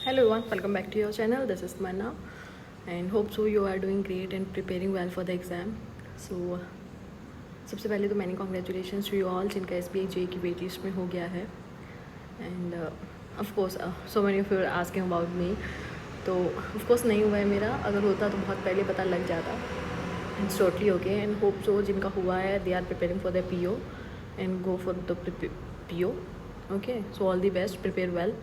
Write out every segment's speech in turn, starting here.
Hello everyone, welcome back to your channel. This is Manna and hope so you are doing great and preparing well for the exam. So सबसे पहले तो मैंने congratulations to you all जिनका SBI JEE की wait list में हो गया है. And of course so many of you are asking about me. तो of course नहीं हुआ है मेरा, अगर होता तो बहुत पहले पता लग जाता. It's totally okay and hope so जिनका हुआ है they are preparing for their PO and go for the PO. Okay, so all the best, prepare well.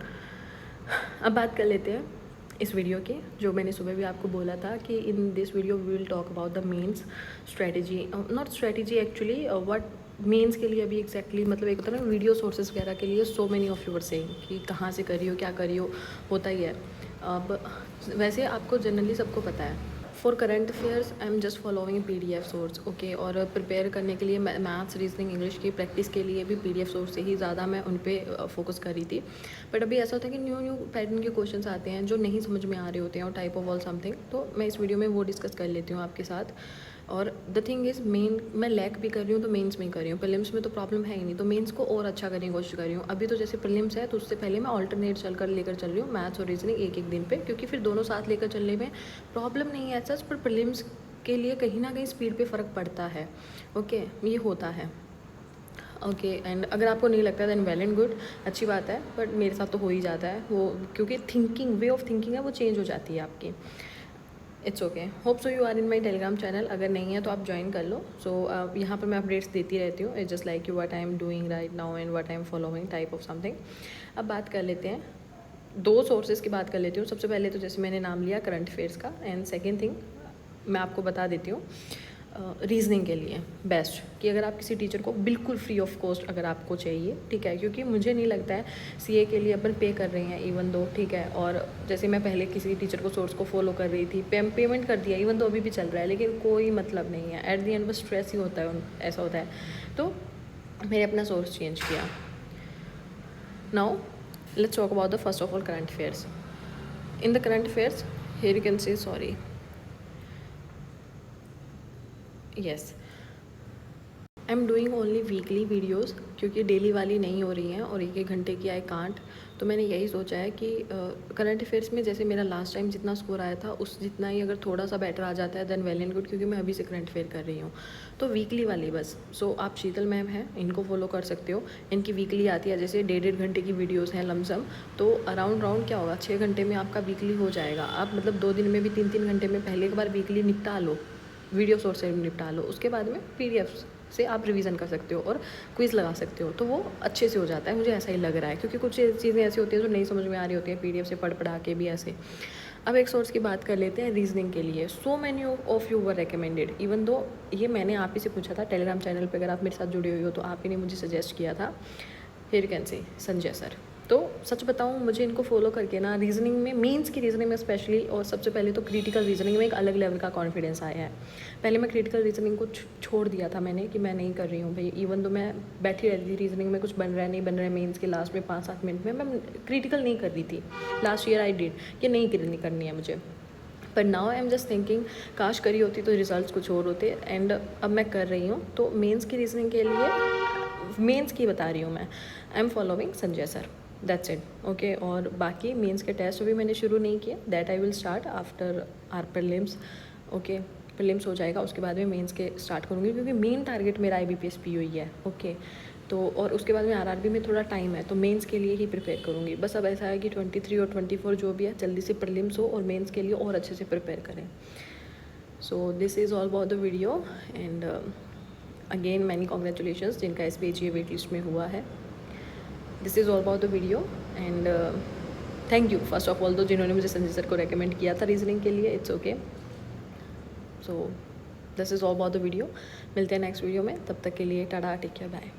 अब बात कर लेते हैं इस वीडियो की, जो मैंने सुबह भी आपको बोला था कि in this video we will talk about the mains strategy, not strategy actually what mains के लिए अभी एग्जैक्टली मतलब एक होता है ना वीडियो सोर्सेज वगैरह के लिए. So many of you were saying कि कहाँ से करियो क्या करियो, होता ही है. अब वैसे आपको जनरली सबको पता है for current affairs I am just following PDF source. Okay, और प्रिपेयर करने के लिए मैथ्स रीजनिंग इंग्लिश की प्रैक्टिस के लिए भी PDF सोर्स से ही ज़्यादा मैं उन पर फोकस कर रही थी. बट अभी ऐसा होता है कि न्यू पैटर्न के क्वेश्चंस आते हैं जो नहीं समझ में आ रहे होते हैं और टाइप ऑफ ऑल समथिंग, तो मैं इस वीडियो में वो डिस्कस कर लेती हूँ आपके साथ. और द थिंग इज़ मेन मैं लैक भी कर रही हूँ तो मेंस में कर रही हूँ. प्रीलिम्स में तो प्रॉब्लम है ही नहीं, तो मेंस को और अच्छा करने की कोशिश कर रही हूँ. अभी तो जैसे प्रीलिम्स है तो उससे पहले मैं ऑल्टरनेट लेकर चल रही हूँ मैथ्स और रीजनिंग एक दिन पे, क्योंकि फिर दोनों साथ लेकर चलने में प्रॉब्लम नहीं है सच. पर प्रीलिम्स के लिए कहीं ना कहीं स्पीड पे फ़र्क पड़ता है. ओके, ये होता है. ओके, एंड अगर आपको नहीं लगता देन वेल एंड गुड, अच्छी बात है. बट मेरे साथ तो हो ही जाता है वो, क्योंकि थिंकिंग वे ऑफ थिंकिंग है वो चेंज हो जाती है आपकी. It's okay. Hope so you are in my Telegram channel. अगर नहीं है तो आप ज्वाइन कर लो. सो यहाँ पर मैं अपडेट्स देती रहती हूँ. It's just like you what I am doing right now and what I am following type of something. अब बात कर लेते हैं, दो सोर्सेज़ की बात कर लेती हूँ. सबसे पहले तो जैसे मैंने नाम लिया करंट अफेयर्स का, एंड सेकेंड थिंग मैं आपको बता देती हूँ रीजनिंग के लिए बेस्ट, कि अगर आप किसी टीचर को बिल्कुल फ्री ऑफ कॉस्ट अगर आपको चाहिए, ठीक है, क्योंकि मुझे नहीं लगता है CA के लिए अपन पे कर रहे हैं इवन दो, ठीक है. और जैसे मैं पहले किसी टीचर को सोर्स को फॉलो कर रही थी, पेमेंट कर दिया इवन दो अभी भी चल रहा है, लेकिन कोई मतलब नहीं है. एट दी एंड बस स्ट्रेस ही होता है, ऐसा होता है. तो मैंने अपना सोर्स चेंज किया. Now let's talk about the first of all current affairs. In the current affairs here you can say sorry, yes I am doing only weekly videos, क्योंकि डेली वाली नहीं हो रही हैं और एक घंटे की आई कांट. तो मैंने यही सोचा है कि करंट अफेयर्स में जैसे मेरा लास्ट टाइम जितना स्कोर आया था उस जितना ही अगर थोड़ा सा बेटर आ जाता है देन वेल एंड गुड, क्योंकि मैं अभी से करंट अफेयर कर रही हूँ. तो वीकली वाली बस. सो आप शीतल मैम हैं, इनको फॉलो कर सकते हो. इनकी वीकली आती है, जैसे 1.5 घंटे की वीडियोज़ हैं लमसम, तो अराउंड क्या होगा 6 घंटे में आपका वीकली हो जाएगा. आप मतलब 2 दिन में भी 3 घंटे में पहले एक बार वीकली निपटा लो, वीडियो सोर्स से निपटा लो. उसके बाद में PDF से आप रिवीजन कर सकते हो और क्विज़ लगा सकते हो, तो वो अच्छे से हो जाता है. मुझे ऐसा ही लग रहा है, क्योंकि कुछ चीज़ें ऐसी होती हैं जो नहीं समझ में आ रही होती हैं PDF से पढ़ा के भी ऐसे. अब एक सोर्स की बात कर लेते हैं रीजनिंग के लिए. So many of you were recommended, even though ये मैंने आप ही से पूछा था टेलीग्राम चैनल पर. अगर आप मेरे साथ जुड़े हुए हो तो आप ही ने मुझे सजेस्ट किया था. Here can say Sanjay sir. तो सच बताऊँ, मुझे इनको फॉलो करके ना रीजनिंग में, मेंस की रीजनिंग में स्पेशली, और सबसे पहले तो क्रिटिकल रीजनिंग में एक अलग लेवल का कॉन्फिडेंस आया है. पहले मैं क्रिटिकल रीजनिंग को छोड़ दिया था मैंने, कि मैं नहीं कर रही हूँ भाई. इवन तो मैं बैठी रहती थी रीजनिंग में, कुछ बन रहा है नहीं बन रहा है, मेंस के लास्ट में 5-7 मिनट में मैं क्रिटिकल नहीं कर रही थी. लास्ट ईयर आई डिड कि नहीं करनी है मुझे. पर now I am just thinking काश करी होती तो रिजल्ट्स कुछ और होते. एंड अब मैं कर रही हूँ. तो मेंस की रीजनिंग के लिए, मेंस की बता रही हूँ मैं, I am following Sanjay sir. That's it. Okay, और बाकी मेंस के टेस्ट भी मैंने शुरू नहीं किया. That I will start after our prelims. Okay, prelims हो जाएगा उसके बाद में मेंस के स्टार्ट करूँगी, क्योंकि मेन टारगेट मेरा IBPS PO ही है. ओके, तो और उसके बाद में RRB में थोड़ा टाइम है, तो मेंस के लिए ही प्रिपेयर करूँगी. बस अब ऐसा है कि 23 और 24 जो भी है जल्दी से प्रीलिम्स हो और मेंस के लिए और अच्छे से प्रिपेयर करें. So this is all about the video. And again many congratulations जिनका SBI JEE वेट लिस्ट में हुआ है. This is all about the video. And thank you first of all तो जिन्होंने मुझे संजय सर को रेकमेंड किया था रीजनिंग के लिए. It's okay. So this is all about the video. मिलते हैं नेक्स्ट वीडियो में, तब तक के लिए टाटा, टेक केयर, बाय.